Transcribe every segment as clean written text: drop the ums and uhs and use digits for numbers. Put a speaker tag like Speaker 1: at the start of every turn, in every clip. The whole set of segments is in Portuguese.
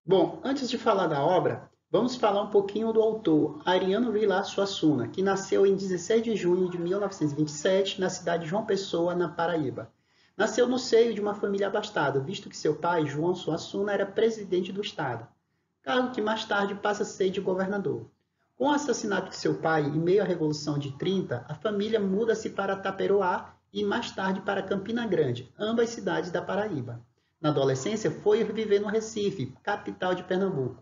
Speaker 1: Bom, antes de falar da obra, vamos falar um pouquinho do autor, Ariano Vilar Suassuna, que nasceu em 16 de junho de 1927 na cidade de João Pessoa, na Paraíba. Nasceu no seio de uma família abastada, visto que seu pai, João Suassuna, era presidente do estado, cargo que mais tarde passa a ser de governador. Com o assassinato de seu pai em meio à Revolução de 30, a família muda-se para Taperoá e mais tarde para Campina Grande, ambas cidades da Paraíba. Na adolescência, foi viver no Recife, capital de Pernambuco.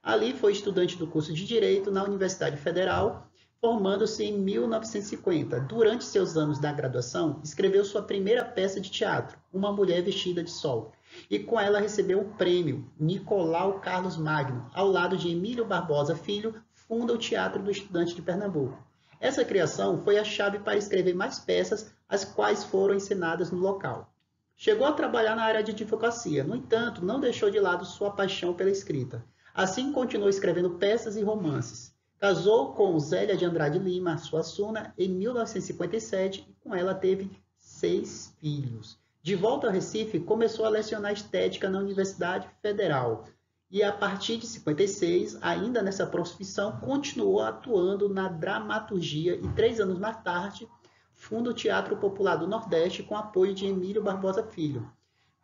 Speaker 1: Ali foi estudante do curso de Direito na Universidade Federal, formando-se em 1950. Durante seus anos da graduação, escreveu sua primeira peça de teatro, Uma Mulher Vestida de Sol, e com ela recebeu o prêmio Nicolau Carlos Magno, ao lado de Emílio Barbosa Filho, funda o Teatro do Estudante de Pernambuco. Essa criação foi a chave para escrever mais peças, as quais foram encenadas no local. Chegou a trabalhar na área de advocacia, no entanto, não deixou de lado sua paixão pela escrita. Assim, continuou escrevendo peças e romances. Casou com Zélia de Andrade Lima Suassuna em 1957 e com ela teve 6 filhos. De volta ao Recife, começou a lecionar estética na Universidade Federal. E a partir de 56, ainda nessa profissão, continuou atuando na dramaturgia e 3 anos mais tarde funda o Teatro Popular do Nordeste com apoio de Emílio Barbosa Filho.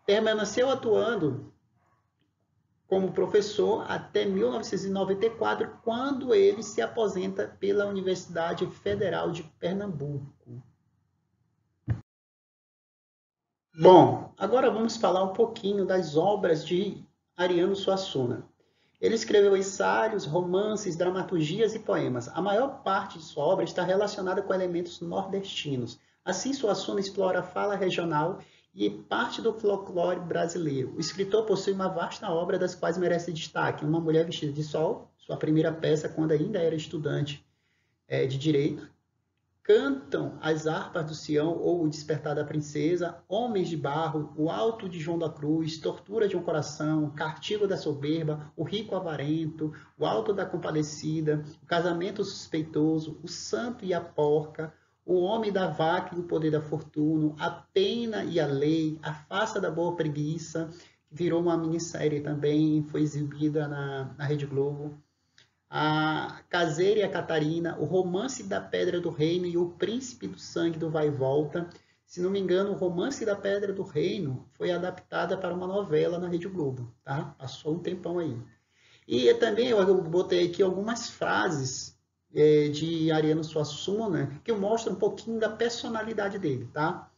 Speaker 1: Permaneceu atuando como professor até 1994, quando ele se aposenta pela Universidade Federal de Pernambuco. Bom, agora vamos falar um pouquinho das obras de Ariano Suassuna. Ele escreveu ensaios, romances, dramaturgias e poemas. A maior parte de sua obra está relacionada com elementos nordestinos. Assim, Suassuna explora a fala regional e parte do folclore brasileiro. O escritor possui uma vasta obra das quais merece destaque: Uma Mulher Vestida de Sol, sua primeira peça quando ainda era estudante de Direito, Cantam as harpas do Sião ou O Despertar da Princesa, Homens de Barro, O Alto de João da Cruz, Tortura de um Coração, Cartigo da Soberba, O Rico Avarento, O Alto da Compadecida, O Casamento Suspeitoso, O Santo e a Porca, O Homem da Vaca e o Poder da Fortuna, A Pena e a Lei, A Farsa da Boa Preguiça, que virou uma minissérie também, foi exibida na Rede Globo, a Caseira e a Catarina, o Romance da Pedra do Reino e o Príncipe do Sangue do Vai e Volta. Se não me engano, o Romance da Pedra do Reino foi adaptada para uma novela na Rede Globo, tá? Passou um tempão aí. E também eu botei aqui algumas frases de Ariano Suassuna que mostram um pouquinho da personalidade dele, tá?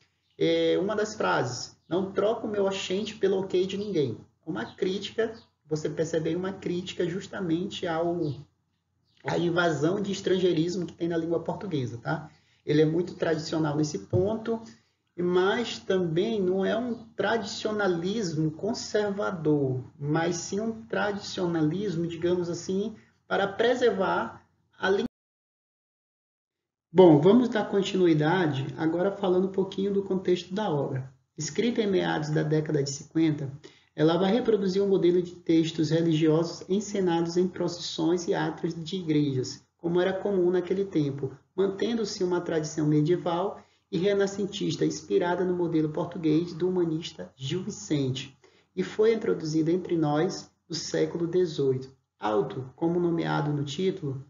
Speaker 1: Uma das frases: não troco o meu oxente pelo ok de ninguém. Uma crítica, você percebe aí uma crítica justamente à invasão de estrangeirismo que tem na língua portuguesa, tá? Ele é muito tradicional nesse ponto, mas também não é um tradicionalismo conservador, mas sim um tradicionalismo, digamos assim, para preservar a língua. Bom, vamos dar continuidade agora falando um pouquinho do contexto da obra. Escrita em meados da década de 50, ela vai reproduzir um modelo de textos religiosos encenados em procissões e atos de igrejas, como era comum naquele tempo, mantendo-se uma tradição medieval e renascentista inspirada no modelo português do humanista Gil Vicente, e foi introduzida entre nós no século XVIII. Auto, como nomeado no título,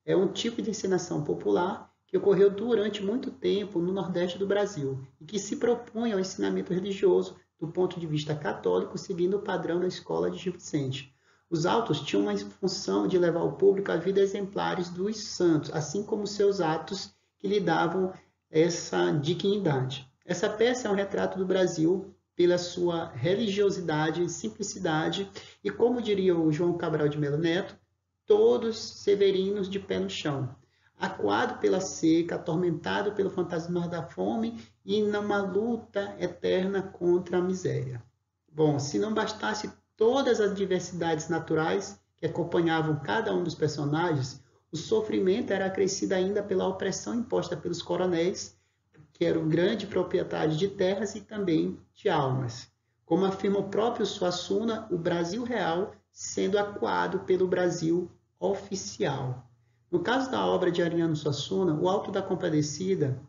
Speaker 1: é um tipo de encenação popular que ocorreu durante muito tempo no Nordeste do Brasil e que se propõe ao ensinamento religioso do ponto de vista católico, seguindo o padrão da escola de Gil Vicente. Os autos tinham uma função de levar ao público a vida exemplares dos santos, assim como seus atos que lhe davam essa dignidade. Essa peça é um retrato do Brasil pela sua religiosidade e simplicidade e, como diria o João Cabral de Melo Neto, todos severinos de pé no chão, acuado pela seca, atormentado pelo fantasma da fome e numa luta eterna contra a miséria. Bom, se não bastasse todas as diversidades naturais que acompanhavam cada um dos personagens, o sofrimento era acrescido ainda pela opressão imposta pelos coronéis, que eram grandes proprietários de terras e também de almas. Como afirma o próprio Suassuna, o Brasil real sendo acuado pelo Brasil oficial. No caso da obra de Ariano Suassuna, o Alto da Compadecida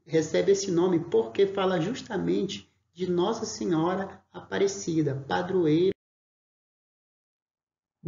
Speaker 1: recebe esse nome porque fala justamente de Nossa Senhora Aparecida, padroeira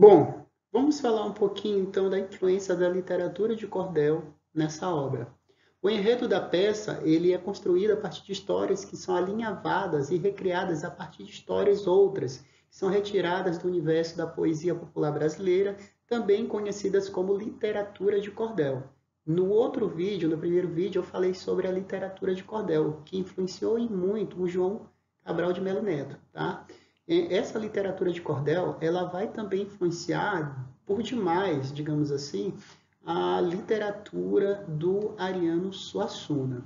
Speaker 1: Bom, vamos falar um pouquinho então da influência da literatura de cordel nessa obra. O enredo da peça ele é construído a partir de histórias que são alinhavadas e recriadas a partir de histórias outras, que são retiradas do universo da poesia popular brasileira, também conhecidas como literatura de cordel. No outro vídeo, no primeiro vídeo, eu falei sobre a literatura de cordel, que influenciou em muito o João Cabral de Melo Neto, tá? Essa literatura de cordel, ela vai também influenciar por demais, digamos assim, a literatura do Ariano Suassuna.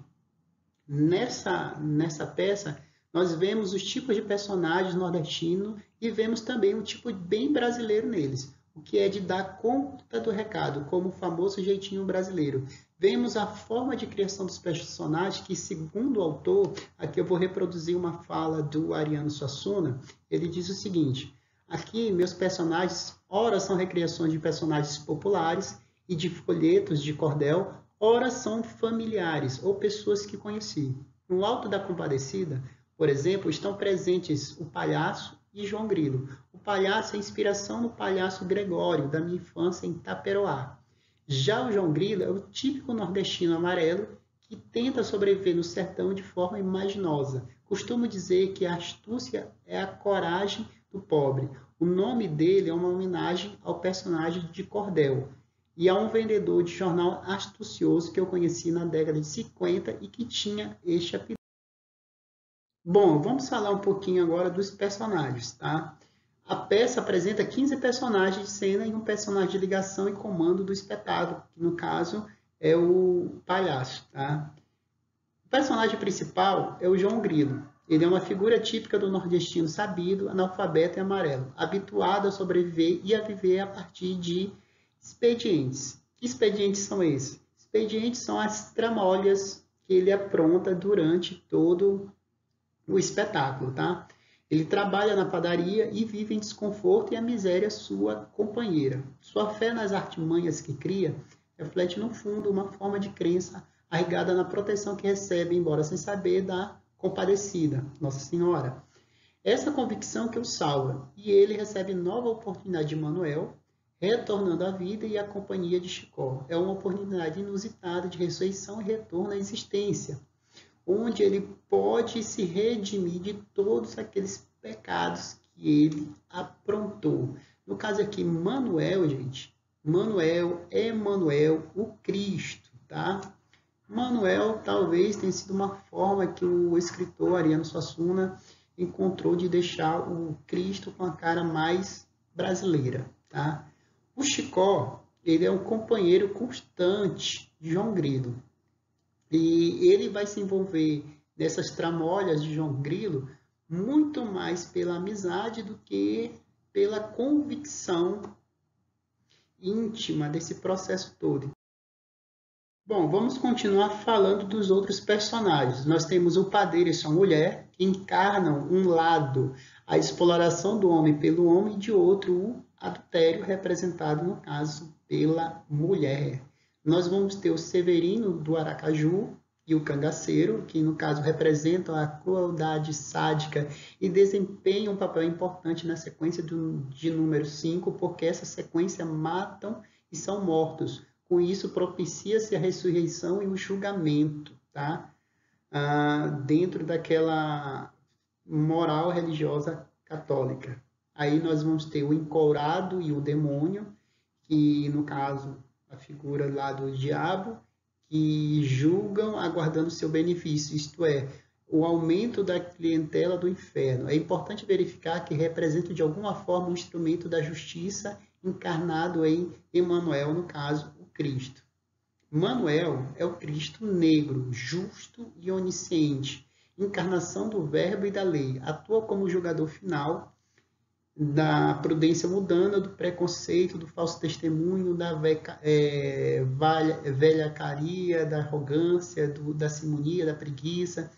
Speaker 1: Nessa peça, nós vemos os tipos de personagens nordestinos e vemos também um tipo bem brasileiro neles, o que é de dar conta do recado, como o famoso jeitinho brasileiro. Vemos a forma de criação dos personagens que, segundo o autor, aqui eu vou reproduzir uma fala do Ariano Suassuna, ele diz o seguinte: aqui meus personagens, ora são recriações de personagens populares e de folhetos de cordel, ora são familiares ou pessoas que conheci. No Alto da Compadecida, por exemplo, estão presentes o palhaço e João Grilo. O palhaço é inspiração no palhaço Gregório, da minha infância em Taperoá. Já o João Grilo é o típico nordestino amarelo que tenta sobreviver no sertão de forma imaginosa. Costumo dizer que a astúcia é a coragem do pobre. O nome dele é uma homenagem ao personagem de Cordel, e a um vendedor de jornal astucioso que eu conheci na década de 50 e que tinha este apelido. Bom, vamos falar um pouquinho agora dos personagens, tá? A peça apresenta 15 personagens de cena e um personagem de ligação e comando do espetáculo, que no caso é o palhaço, tá? O personagem principal é o João Grilo. Ele é uma figura típica do nordestino sabido, analfabeto e amarelo, habituado a sobreviver e a viver a partir de expedientes. Que expedientes são esses? Expedientes são as tramólias que ele apronta durante todo o espetáculo, tá? Ele trabalha na padaria e vive em desconforto e a miséria sua companheira. Sua fé nas artimanhas que cria reflete no fundo uma forma de crença arraigada na proteção que recebe, embora sem saber, da Compadecida, Nossa Senhora. Essa convicção que o salva, e ele recebe nova oportunidade de Manuel, retornando à vida e à companhia de Chicó. É uma oportunidade inusitada de ressurreição e retorno à existência, onde ele pode se redimir de todos aqueles pecados que ele aprontou. No caso aqui, Manuel, gente, Manuel, Emanuel, o Cristo, tá? Manuel talvez tenha sido uma forma que o escritor Ariano Suassuna encontrou de deixar o Cristo com a cara mais brasileira, tá? O Chicó, ele é um companheiro constante de João Grilo. E ele vai se envolver nessas tramóias de João Grilo muito mais pela amizade do que pela convicção íntima desse processo todo. Bom, vamos continuar falando dos outros personagens. Nós temos o padeiro e sua mulher, que encarnam um lado a exploração do homem pelo homem e de outro o adultério, representado, no caso, pela mulher. Nós vamos ter o Severino do Aracaju e o Cangaceiro, que no caso representam a crueldade sádica e desempenham um papel importante na sequência de número 5, porque essa sequência matam e são mortos. Com isso, propicia-se a ressurreição e o julgamento, tá? Dentro daquela moral religiosa católica. Aí nós vamos ter o encourado e o demônio, que no caso a figura lá do diabo, que julgam aguardando seu benefício, isto é, o aumento da clientela do inferno. É importante verificar que representa de alguma forma um instrumento da justiça encarnado em Emmanuel, no caso, o Cristo. Manuel é o Cristo negro, justo e onisciente, encarnação do verbo e da lei, atua como julgador final da prudência mundana, do preconceito, do falso testemunho, da velhacaria, da arrogância, da simonia, da preguiça.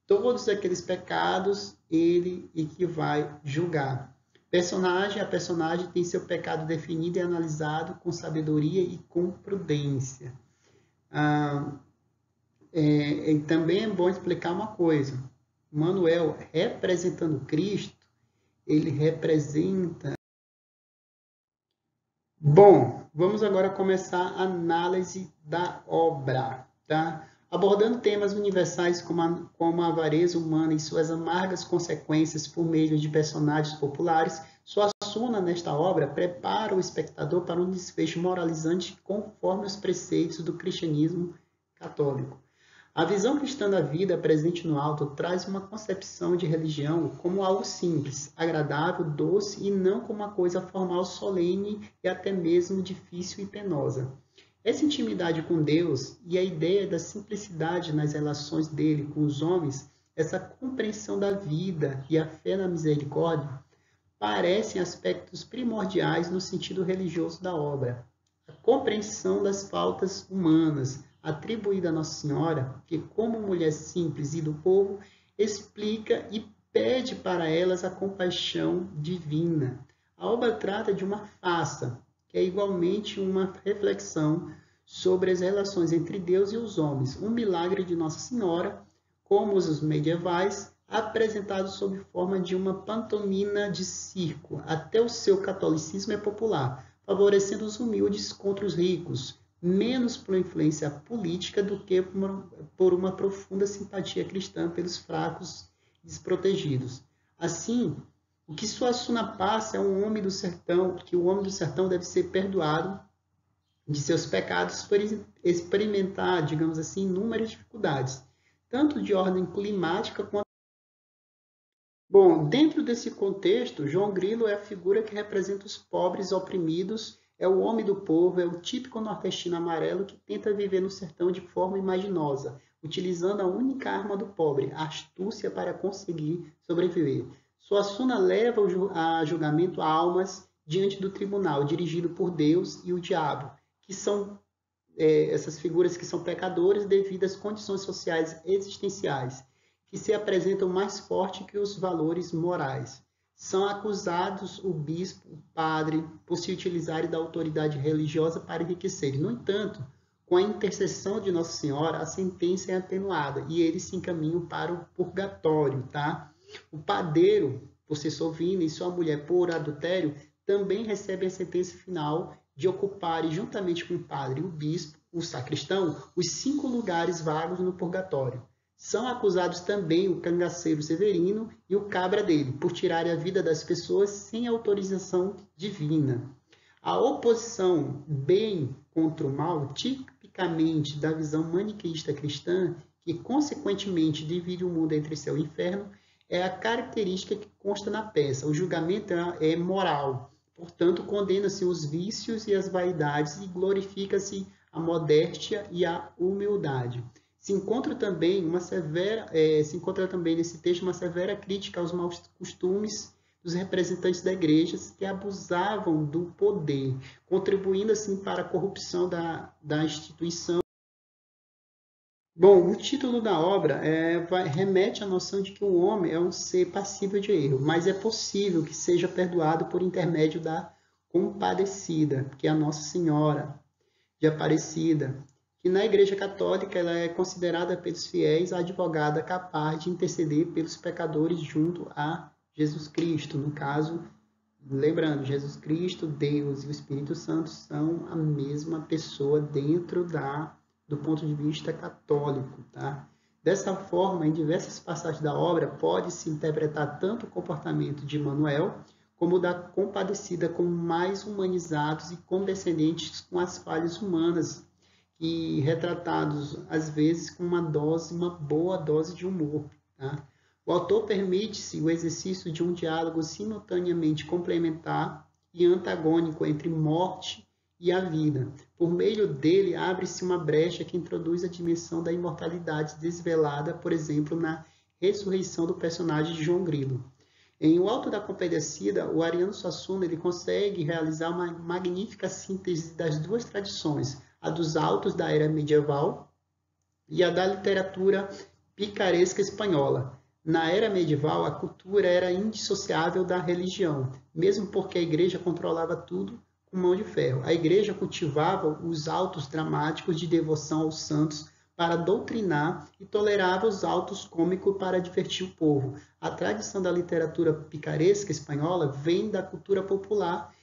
Speaker 1: Todos aqueles pecados, ele é que vai julgar. A personagem tem seu pecado definido e analisado com sabedoria e com prudência. Também é bom explicar uma coisa. Manuel, representando Cristo, ele representa Bom, vamos agora começar a análise da obra, tá? Abordando temas universais como a avareza humana e suas amargas consequências por meio de personagens populares, Suassuna, nesta obra, prepara o espectador para um desfecho moralizante conforme os preceitos do cristianismo católico. A visão cristã da vida presente no alto traz uma concepção de religião como algo simples, agradável, doce e não como uma coisa formal, solene e até mesmo difícil e penosa. Essa intimidade com Deus e a ideia da simplicidade nas relações dele com os homens, essa compreensão da vida e a fé na misericórdia, parecem aspectos primordiais no sentido religioso da obra. A compreensão das faltas humanas atribuída a Nossa Senhora, que, como mulher simples e do povo, explica e pede para elas a compaixão divina. A obra trata de uma farsa, que é igualmente uma reflexão sobre as relações entre Deus e os homens, um milagre de Nossa Senhora, como os medievais, apresentado sob forma de uma pantomima de circo. Até o seu catolicismo é popular, favorecendo os humildes contra os ricos, menos por influência política do que por uma profunda simpatia cristã pelos fracos e desprotegidos. Assim, o que Suassuna passa é um homem do sertão, que o homem do sertão deve ser perdoado de seus pecados por experimentar, digamos assim, inúmeras dificuldades, tanto de ordem climática quanto. Bom, dentro desse contexto, João Grilo é a figura que representa os pobres oprimidos, é o homem do povo, é o típico nordestino amarelo que tenta viver no sertão de forma imaginosa, utilizando a única arma do pobre, a astúcia para conseguir sobreviver. Suassuna leva a julgamento almas diante do tribunal, dirigido por Deus e o diabo, que são essas figuras que são pecadores devido às condições sociais existenciais, que se apresentam mais forte que os valores morais. São acusados o bispo, o padre, por se utilizarem da autoridade religiosa para enriquecerem. No entanto, com a intercessão de Nossa Senhora, a sentença é atenuada e eles se encaminham para o purgatório, tá? O padeiro, por ser sovino, e sua mulher por adultério, também recebem a sentença final de ocuparem, juntamente com o padre e o bispo, o sacristão, os 5 lugares vagos no purgatório. São acusados também o cangaceiro Severino e o cabra dele, por tirarem a vida das pessoas sem autorização divina. A oposição bem contra o mal, tipicamente da visão maniqueísta cristã, que consequentemente divide o mundo entre céu e inferno, é a característica que consta na peça. O julgamento é moral, portanto, condena-se os vícios e as vaidades e glorifica-se a modéstia e a humildade. Se encontra também nesse texto uma severa crítica aos maus costumes dos representantes da igreja que abusavam do poder, contribuindo assim para a corrupção da instituição. Bom, o título da obra remete à noção de que o homem é um ser passível de erro, mas é possível que seja perdoado por intermédio da compadecida, que é a Nossa Senhora de Aparecida, que na Igreja Católica ela é considerada pelos fiéis a advogada capaz de interceder pelos pecadores junto a Jesus Cristo. No caso, lembrando, Jesus Cristo, Deus e o Espírito Santo são a mesma pessoa dentro do ponto de vista católico, tá? Dessa forma, em diversas passagens da obra, pode-se interpretar tanto o comportamento de Manuel como o da compadecida como mais humanizados e condescendentes com as falhas humanas, e retratados, às vezes, com uma boa dose de humor. Tá? O autor permite-se o exercício de um diálogo simultaneamente complementar e antagônico entre morte e a vida. Por meio dele, abre-se uma brecha que introduz a dimensão da imortalidade desvelada, por exemplo, na ressurreição do personagem de João Grilo. Em O Alto da Compadecida, o Ariano Suassuna ele consegue realizar uma magnífica síntese das duas tradições, a dos autos da era medieval e a da literatura picaresca espanhola. Na era medieval, a cultura era indissociável da religião, mesmo porque a igreja controlava tudo com mão de ferro. A igreja cultivava os autos dramáticos de devoção aos santos para doutrinar e tolerava os autos cômicos para divertir o povo. A tradição da literatura picaresca espanhola vem da cultura popular